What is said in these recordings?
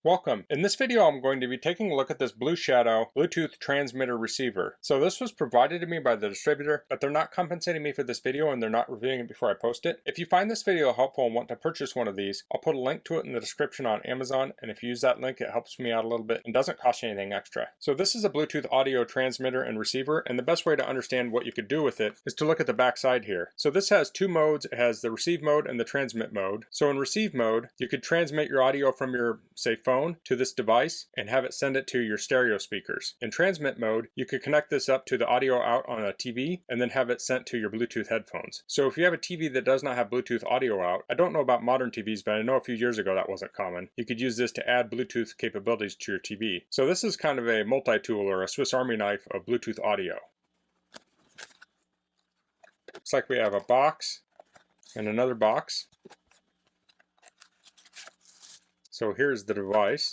Welcome. In this video I'm going to be taking a look at this Blueshadow Bluetooth transmitter receiver. So this was provided to me by the distributor, but they're not compensating me for this video and they're not reviewing it before I post it. If you find this video helpful and want to purchase one of these, I'll put a link to it in the description on Amazon, and if you use that link it helps me out a little bit and doesn't cost you anything extra. So this is a Bluetooth audio transmitter and receiver, and the best way to understand what you could do with it is to look at the back side here. So this has two modes. It has the receive mode and the transmit mode. So in receive mode, you could transmit your audio from your, say, phone to this device and have it send it to your stereo speakers. In transmit mode, you could connect this up to the audio out on a TV and then have it sent to your Bluetooth headphones. So if you have a TV that does not have Bluetooth audio out, I don't know about modern TVs, but I know a few years ago that wasn't common. You could use this to add Bluetooth capabilities to your TV. So this is kind of a multi-tool or a Swiss Army knife of Bluetooth audio. Looks like we have a box and another box. So here's the device.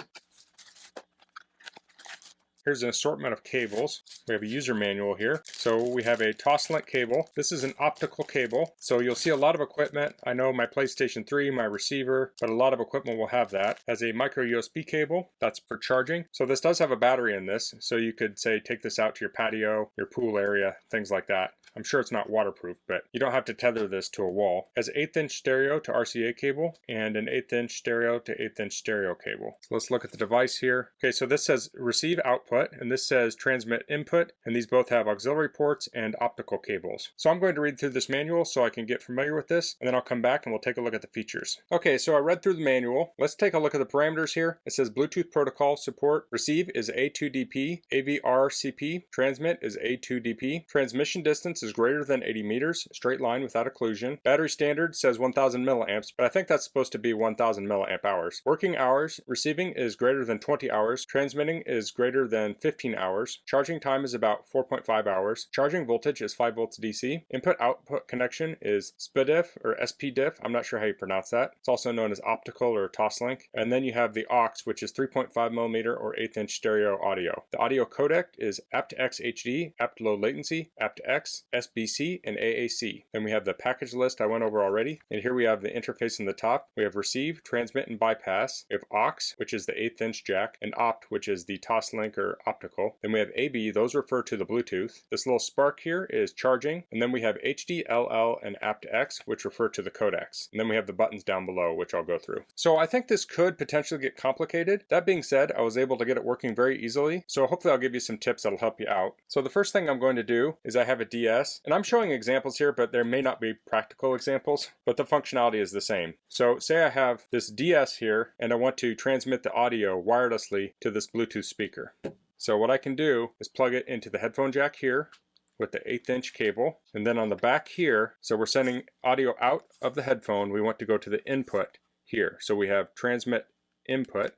Here's an assortment of cables. We have a user manual here. So we have a Toslink cable. This is an optical cable. So you'll see a lot of equipment. I know my PlayStation 3, my receiver, but a lot of equipment will have that. Has a micro USB cable. That's for charging. So this does have a battery in this. So you could say take this out to your patio, your pool area, things like that. I'm sure it's not waterproof, but you don't have to tether this to a wall. It has an 1/8" stereo to RCA cable and an 1/8" stereo to 1/8" stereo cable. So let's look at the device here. Okay, so this says receive output and this says transmit input, and these both have auxiliary ports and optical cables. So I'm going to read through this manual so I can get familiar with this, and then I'll come back and we'll take a look at the features. Okay, so I read through the manual. Let's take a look at the parameters here. It says Bluetooth protocol support. Receive is A2DP, AVRCP. Transmit is A2DP. Transmission distance is greater than 80 meters, straight line without occlusion. Battery standard says 1000 milliamps, but I think that's supposed to be 1000 milliamp hours. Working hours, receiving is greater than 20 hours, transmitting is greater than 15 hours, charging time is about 4.5 hours, charging voltage is 5 volts DC, input-output connection is SPDIF or SPDIF, I'm not sure how you pronounce that. It's also known as optical or Toslink. And then you have the aux, which is 3.5 millimeter or 1/8" stereo audio. The audio codec is aptX HD, apt low latency, aptX, SBC, and AAC. Then we have the package list I went over already, and here we have the interface in the top. We have receive, transmit, and bypass. We have aux, which is the 1/8" jack, and opt, which is the Toslink or optical. Then we have AB, those refer to the Bluetooth. This little spark here is charging, and then we have HD, LL, and aptX, which refer to the codecs. And then we have the buttons down below, which I'll go through. So I think this could potentially get complicated. That being said, I was able to get it working very easily, so hopefully I'll give you some tips that'll help you out. So the first thing I'm going to do is I have a DS, and I'm showing examples here, but there may not be practical examples, but the functionality is the same. So say I have this DS here, and I want to transmit the audio wirelessly to this Bluetooth speaker. So what I can do is plug it into the headphone jack here with the 1/8" cable, and then on the back here, so we're sending audio out of the headphone, we want to go to the input here. So we have transmit input.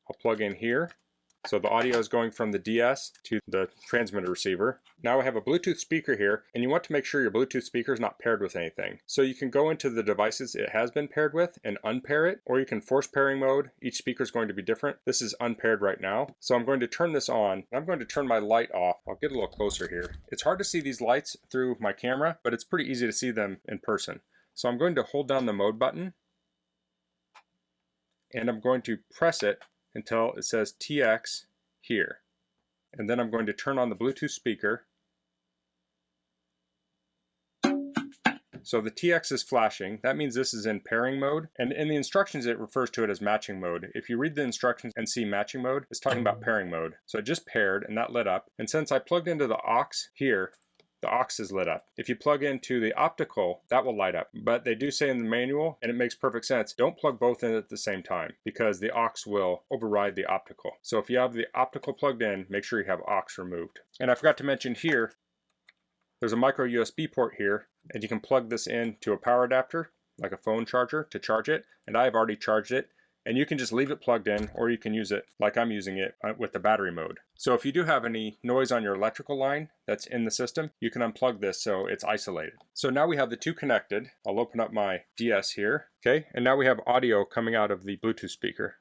I'll plug in here. So the audio is going from the DS to the transmitter receiver. Now I have a Bluetooth speaker here, and you want to make sure your Bluetooth speaker is not paired with anything. So you can go into the devices it has been paired with and unpair it, or you can force pairing mode. Each speaker is going to be different. This is unpaired right now. So I'm going to turn this on. I'm going to turn my light off. I'll get a little closer here. It's hard to see these lights through my camera, but it's pretty easy to see them in person. So I'm going to hold down the mode button, and I'm going to press it until it says TX here. And then I'm going to turn on the Bluetooth speaker. So the TX is flashing. That means this is in pairing mode. And in the instructions, it refers to it as matching mode. If you read the instructions and see matching mode, it's talking about pairing mode. So it just paired and that lit up. And since I plugged into the aux here, the aux is lit up. If you plug into the optical, that will light up. But they do say in the manual, and it makes perfect sense, don't plug both in at the same time because the aux will override the optical. So if you have the optical plugged in, make sure you have aux removed. And I forgot to mention here, there's a micro USB port here, and you can plug this in to a power adapter, like a phone charger, to charge it. And I've already charged it. And you can just leave it plugged in, or you can use it like I'm using it with the battery mode. So if you do have any noise on your electrical line that's in the system, you can unplug this so it's isolated. So now we have the two connected. I'll open up my DS here. Okay, and now we have audio coming out of the Bluetooth speaker.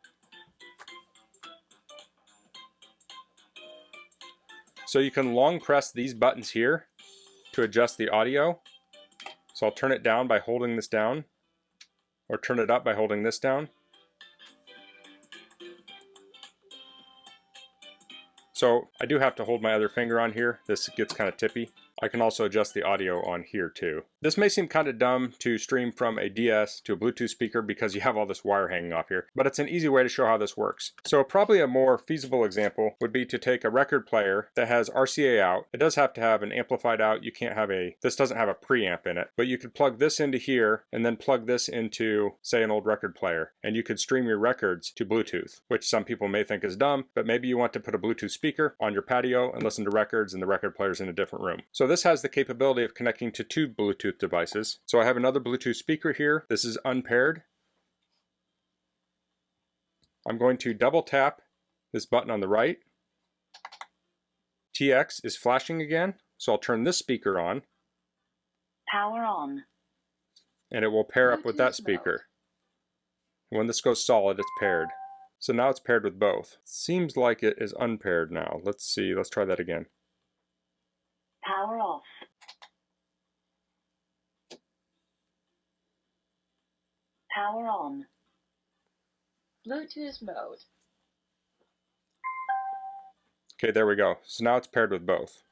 So you can long press these buttons here to adjust the audio. So I'll turn it down by holding this down, or turn it up by holding this down. So I do have to hold my other finger on here. This gets kind of tippy. I can also adjust the audio on here too. This may seem kind of dumb to stream from a DS to a Bluetooth speaker because you have all this wire hanging off here, but it's an easy way to show how this works. So probably a more feasible example would be to take a record player that has RCA out. It does have to have an amplified out. You can't have this doesn't have a preamp in it, but you could plug this into here and then plug this into, say, an old record player, and you could stream your records to Bluetooth, which some people may think is dumb, but maybe you want to put a Bluetooth speaker on your patio and listen to records and the record player's in a different room. So this has the capability of connecting to 2 Bluetooth devices. So I have another Bluetooth speaker here. This is unpaired. I'm going to double tap this button on the right. TX is flashing again, so I'll turn this speaker on. Power on. And it will pair up with that speaker. When this goes solid, it's paired. So now it's paired with both. Seems like it is unpaired now. Let's see, let's try that again. Power off. Power on. Bluetooth mode. Okay, there we go. So now it's paired with both.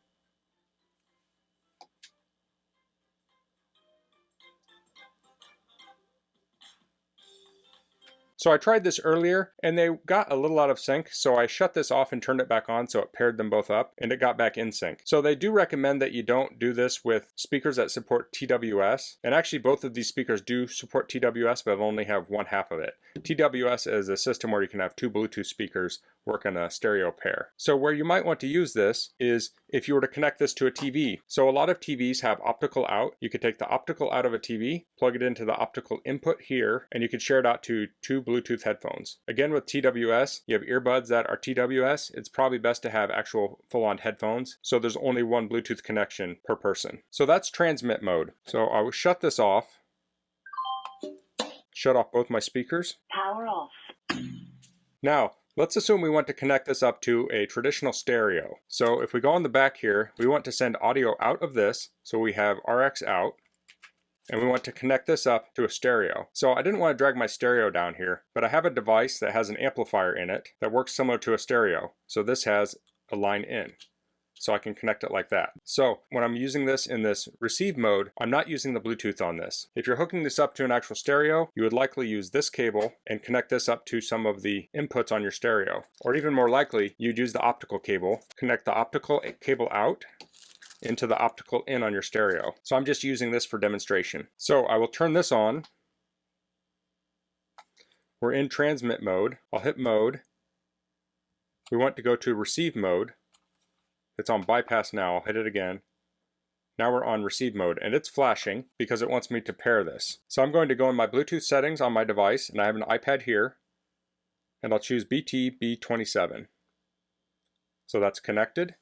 So I tried this earlier and they got a little out of sync, so I shut this off and turned it back on so it paired them both up and it got back in sync. So they do recommend that you don't do this with speakers that support TWS, and actually both of these speakers do support TWS but only have one half of it. TWS is a system where you can have 2 Bluetooth speakers work on a stereo pair. So where you might want to use this is if you were to connect this to a TV. So a lot of TVs have optical out. You could take the optical out of a TV, plug it into the optical input here, and you could share it out to 2 Bluetooth headphones. Again, with TWS, you have earbuds that are TWS. It's probably best to have actual full-on headphones, so there's only one Bluetooth connection per person. So that's transmit mode. So I will shut this off, shut off both my speakers. Power off. Now, let's assume we want to connect this up to a traditional stereo. So if we go on the back here, we want to send audio out of this, so we have RX out, and we want to connect this up to a stereo. So I didn't want to drag my stereo down here, but I have a device that has an amplifier in it that works similar to a stereo. So this has a line in. So I can connect it like that. So when I'm using this in this receive mode, I'm not using the Bluetooth on this. If you're hooking this up to an actual stereo, you would likely use this cable and connect this up to some of the inputs on your stereo. Or even more likely, you'd use the optical cable, connect the optical cable out into the optical in on your stereo. So I'm just using this for demonstration. So I will turn this on. We're in transmit mode. I'll hit mode. We want to go to receive mode. It's on bypass now. I'll hit it again. Now we're on receive mode and it's flashing because it wants me to pair this. So I'm going to go in my Bluetooth settings on my device, and I have an iPad here, and I'll choose BT-B27. So that's connected.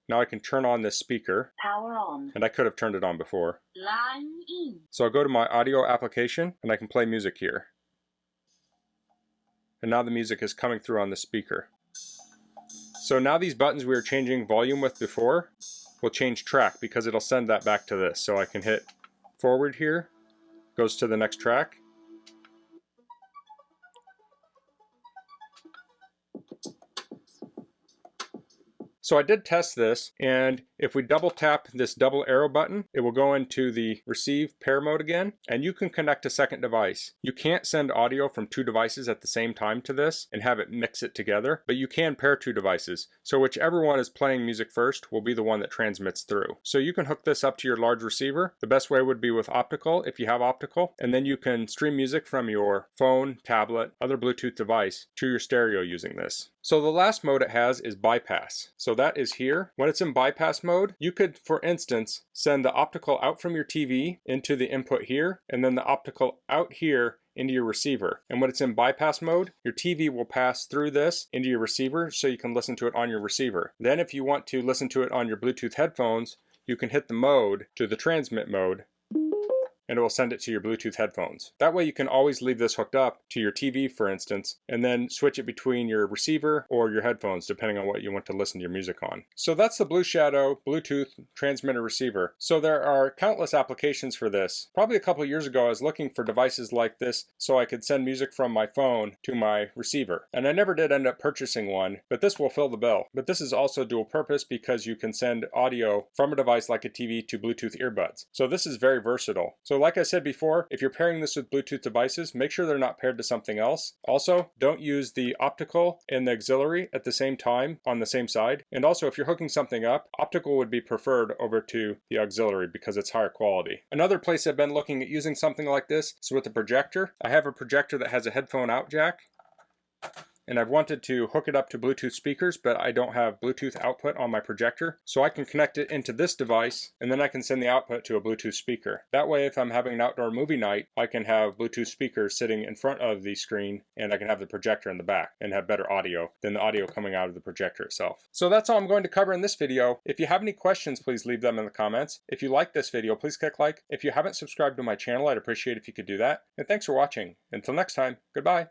Now I can turn on this speaker. Power on. And I could have turned it on before. Line in. So I'll go to my audio application and I can play music here. And now the music is coming through on the speaker. So now these buttons we were changing volume with before will change track because it'll send that back to this. So I can hit forward here, goes to the next track. So I did test this, and if we double tap this double arrow button, it will go into the receive pair mode again, and you can connect a second device. You can't send audio from 2 devices at the same time to this and have it mix it together, but you can pair 2 devices. So whichever one is playing music first will be the one that transmits through. So you can hook this up to your large receiver. The best way would be with optical if you have optical, and then you can stream music from your phone, tablet, other Bluetooth device to your stereo using this. So the last mode it has is bypass. So that is here. When it's in bypass mode, you could, for instance, send the optical out from your TV into the input here, and then the optical out here into your receiver. And when it's in bypass mode, your TV will pass through this into your receiver so you can listen to it on your receiver. Then if you want to listen to it on your Bluetooth headphones, you can hit the mode to the transmit mode, and it will send it to your Bluetooth headphones. That way you can always leave this hooked up to your TV, for instance, and then switch it between your receiver or your headphones, depending on what you want to listen to your music on. So that's the Blueshadow Bluetooth transmitter receiver. So there are countless applications for this. Probably a couple years ago I was looking for devices like this so I could send music from my phone to my receiver. And I never did end up purchasing one, but this will fill the bill. But this is also dual purpose because you can send audio from a device like a TV to Bluetooth earbuds. So this is very versatile. So like I said before, if you're pairing this with Bluetooth devices, make sure they're not paired to something else. Also, don't use the optical and the auxiliary at the same time on the same side. And also, if you're hooking something up, optical would be preferred over to the auxiliary because it's higher quality. Another place I've been looking at using something like this is with a projector. I have a projector that has a headphone out jack, and I've wanted to hook it up to Bluetooth speakers, but I don't have Bluetooth output on my projector. So I can connect it into this device, and then I can send the output to a Bluetooth speaker. That way, if I'm having an outdoor movie night, I can have Bluetooth speakers sitting in front of the screen, and I can have the projector in the back and have better audio than the audio coming out of the projector itself. So that's all I'm going to cover in this video. If you have any questions, please leave them in the comments. If you like this video, please click like. If you haven't subscribed to my channel, I'd appreciate if you could do that. And thanks for watching. Until next time, goodbye.